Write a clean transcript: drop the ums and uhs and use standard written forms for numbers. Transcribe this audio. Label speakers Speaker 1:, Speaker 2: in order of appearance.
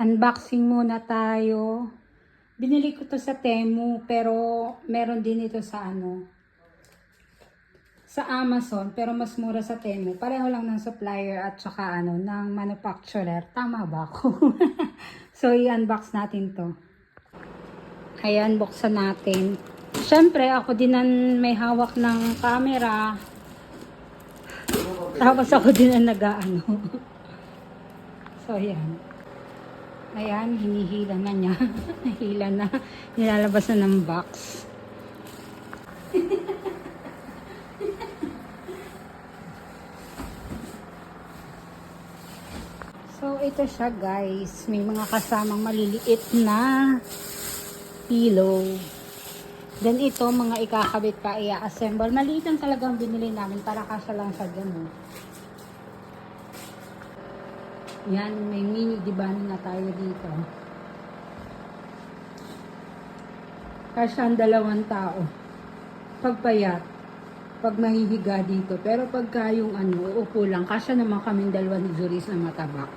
Speaker 1: Unboxing muna tayo. Binili ko to sa Temu, pero meron din ito sa sa Amazon, pero mas mura sa Temu. Pareho lang ng supplier at saka ng manufacturer. Tama ba ako? So, i-unbox natin to. Ayan, buksan natin. Siyempre, ako din ang may hawak ng camera. Tapos ako din ang nag-aano. So, ayan. Ayan, hinihila na niya. Nahila na. Nilalabas na ng box. So, ito siya guys. May mga kasamang maliliit na pillow. Then ito, mga ikakabit pa, i-assemble. Maliit lang talagang binili namin para kasya lang sa dyan. Yan, may mini divan na tayo dito. Kasya ang 2 tao. Pagpayat. Pag mahihiga dito. Pero pagka yung uupo lang, kasya naman kaming 2 ni Juris na mataba.